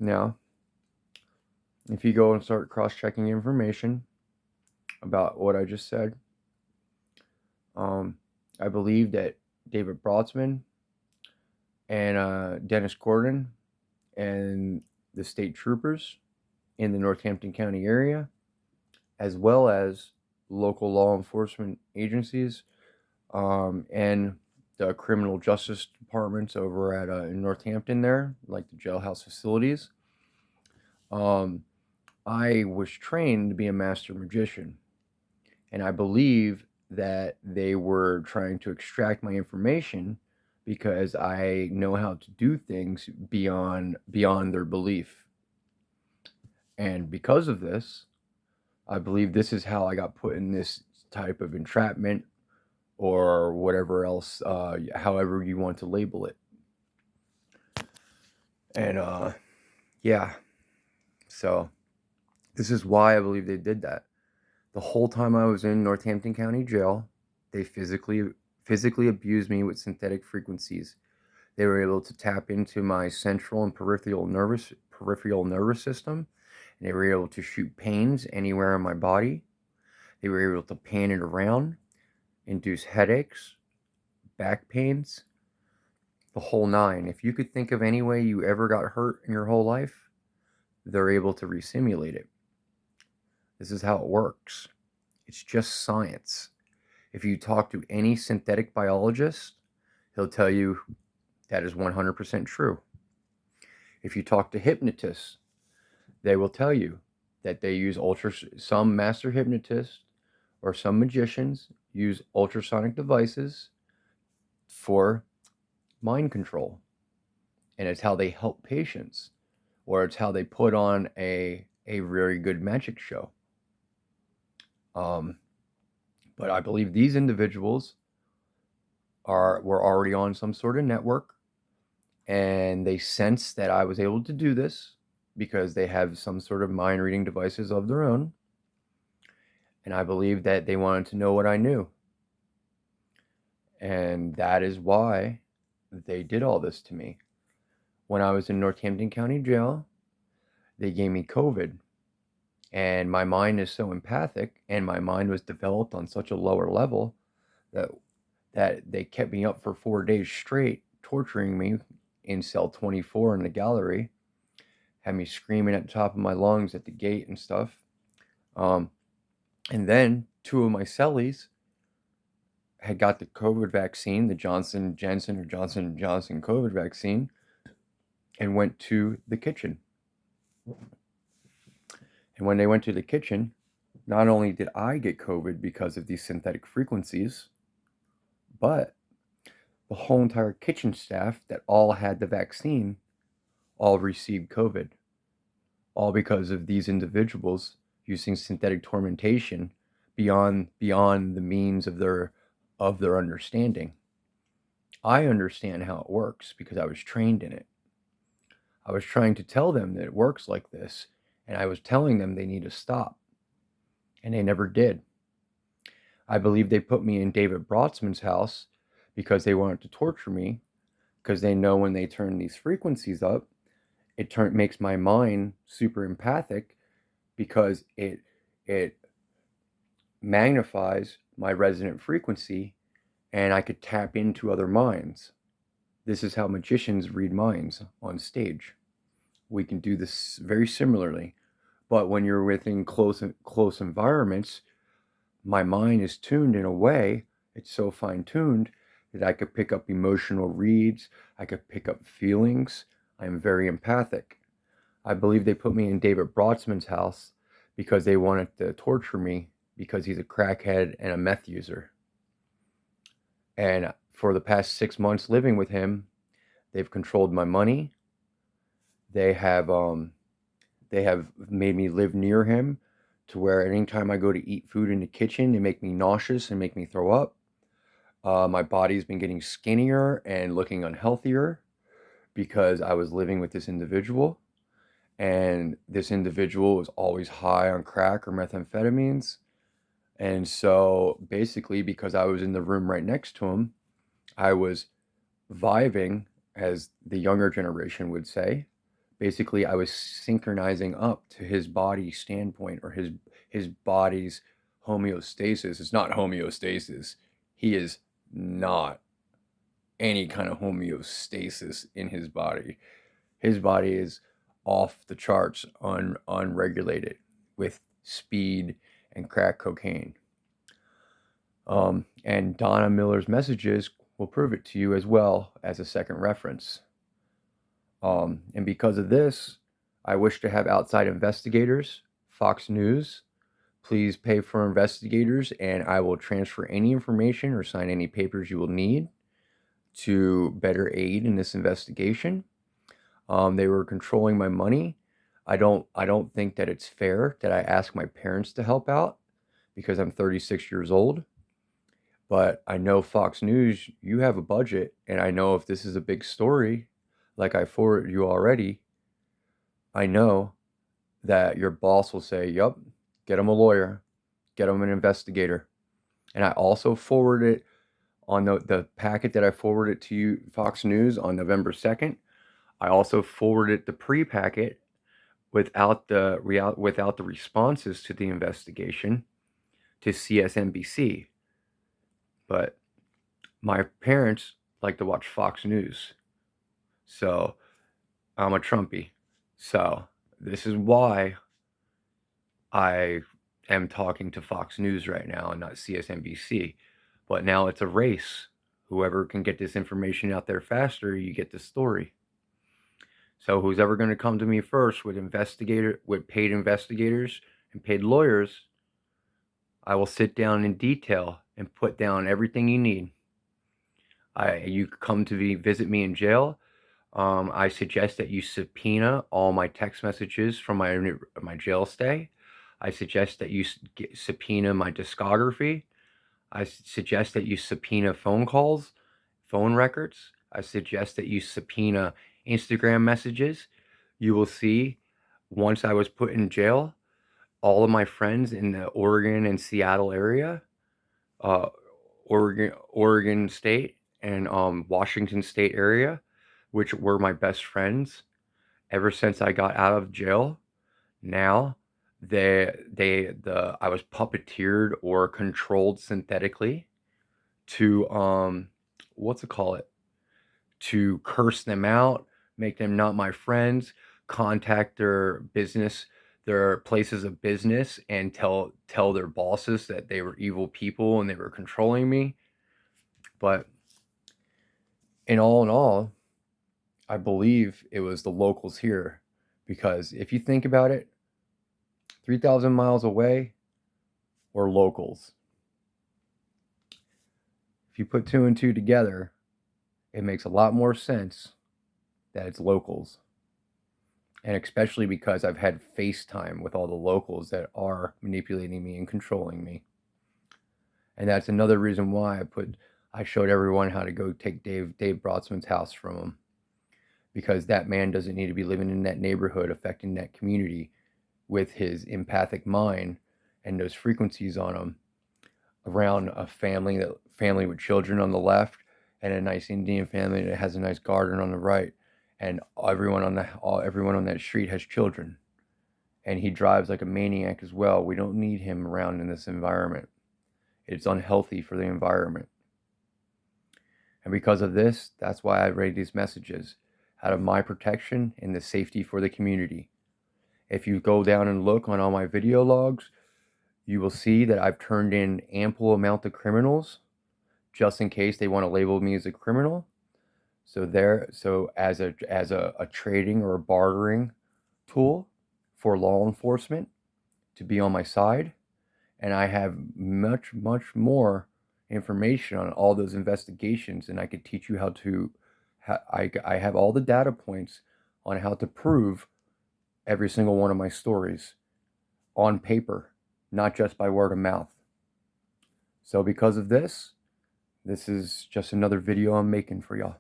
Now, if you go and start cross-checking information about what I just said, um, I believe that David Brotzman and Dennis Gordon and the state troopers in the Northampton County area, as well as local law enforcement agencies and the criminal justice departments over at in Northampton there, like the jailhouse facilities. Um, I was trained to be a master magician, and I believe that they were trying to extract my information because I know how to do things beyond their belief. And because of this, I believe this is how I got put in this type of entrapment or whatever else, however you want to label it. And yeah, so this is why I believe they did that. The whole time I was in Northampton County Jail, they physically abused me with synthetic frequencies. They were able to tap into my central and peripheral nervous system, and they were able to shoot pains anywhere in my body. They were able to pan it around, induce headaches, back pains, the whole nine. If you could think of any way you ever got hurt in your whole life, they're able to resimulate it. This is how it works. It's just science. If you talk to any synthetic biologist, he'll tell you that is 100% true. If you talk to hypnotists, they will tell you that they use some master hypnotists or some magicians use ultrasonic devices for mind control. And it's how they help patients, or it's how they put on a very good magic show. But I believe these individuals were already on some sort of network, and they sensed that I was able to do this because they have some sort of mind reading devices of their own. And I believe that they wanted to know what I knew. And that is why they did all this to me. When I was in Northampton County Jail, they gave me COVID. And my mind is so empathic, and my mind was developed on such a lower level that they kept me up for 4 days straight, torturing me in cell 24 in the gallery, had me screaming at the top of my lungs at the gate and stuff. And then 2 of my cellies had got the COVID vaccine, the Johnson Johnson COVID vaccine, and went to the kitchen. And when they went to the kitchen, not only did I get COVID because of these synthetic frequencies, but the whole entire kitchen staff that all had the vaccine all received COVID. All because of these individuals using synthetic tormentation beyond the means of their understanding. I understand how it works because I was trained in it. I was trying to tell them that it works like this, and I was telling them they need to stop, and they never did. I believe they put me in David Brotzman's house because they wanted to torture me, because they know when they turn these frequencies up, it makes my mind super empathic because it magnifies my resonant frequency, and I could tap into other minds. This is how magicians read minds on stage. We can do this very similarly, but when you're within close environments, my mind is tuned in a way, it's so fine-tuned that I could pick up emotional reads, I could pick up feelings. I am very empathic. I believe they put me in David Brotzman's house because they wanted to torture me because he's a crackhead and a meth user. And for the past 6 months living with him, they've controlled my money. They have made me live near him to where anytime I go to eat food in the kitchen, they make me nauseous and make me throw up. My body's been getting skinnier and looking unhealthier because I was living with this individual. And this individual was always high on crack or methamphetamines. And so basically, because I was in the room right next to him, I was vibing, as the younger generation would say, basically I was synchronizing up to his body standpoint, or his body's homeostasis. It's not homeostasis. He is not any kind of homeostasis in his body. His body is off the charts, unregulated, with speed and crack cocaine. And Donna Miller's messages will prove it to you as well as a second reference. And because of this, I wish to have outside investigators, Fox News. Please pay for investigators, and I will transfer any information or sign any papers you will need to better aid in this investigation. They were controlling my money. I don't think that it's fair that I ask my parents to help out because I'm 36 years old. But I know Fox News, you have a budget, and I know if this is a big story, like I forwarded you already, I know that your boss will say, "Yup, get him a lawyer, get him an investigator." And I also forwarded it on the packet that I forwarded to you, Fox News, on November 2nd. I also forwarded the pre-packet without the responses to the investigation to CSNBC. But my parents like to watch Fox News. So I'm a Trumpy. So this is why I am talking to Fox News right now and not CSNBC. But now it's a race. Whoever can get this information out there faster, you get the story. So who's ever going to come to me first with paid investigators and paid lawyers, I will sit down in detail and put down everything you need. You come to visit me in jail. I suggest that you subpoena all my text messages from my jail stay. I suggest that you subpoena my discography. I suggest that you subpoena phone calls, phone records. I suggest that you subpoena Instagram messages. You will see, once I was put in jail, all of my friends in the Oregon and Seattle area, Oregon State and Washington State area, which were my best friends ever since I got out of jail. Now I was puppeteered or controlled synthetically to to curse them out, make them not my friends, contact their places of business, and tell their bosses that they were evil people and they were controlling me. But in all, I believe it was the locals here, because if you think about it, 3,000 miles away were locals. If you put two and two together, it makes a lot more sense that it's locals. And especially because I've had FaceTime with all the locals that are manipulating me and controlling me. And that's another reason why I showed everyone how to go take Dave Brodsman's house from him. Because that man doesn't need to be living in that neighborhood, affecting that community with his empathic mind and those frequencies on him, around a family with children on the left and a nice Indian family that has a nice garden on the right, and everyone on that street has children, and he drives like a maniac as well. We don't need him around in this environment. It's unhealthy for the environment. And because of this, that's why I read these messages, out of my protection and the safety for the community. If you go down and look on all my video logs, you will see that I've turned in ample amount of criminals just in case they want to label me as a criminal. So as a trading or a bartering tool for law enforcement to be on my side. And I have much more information on all those investigations, and I could teach you how to I have all the data points on how to prove every single one of my stories on paper, not just by word of mouth. So because of this is just another video I'm making for y'all.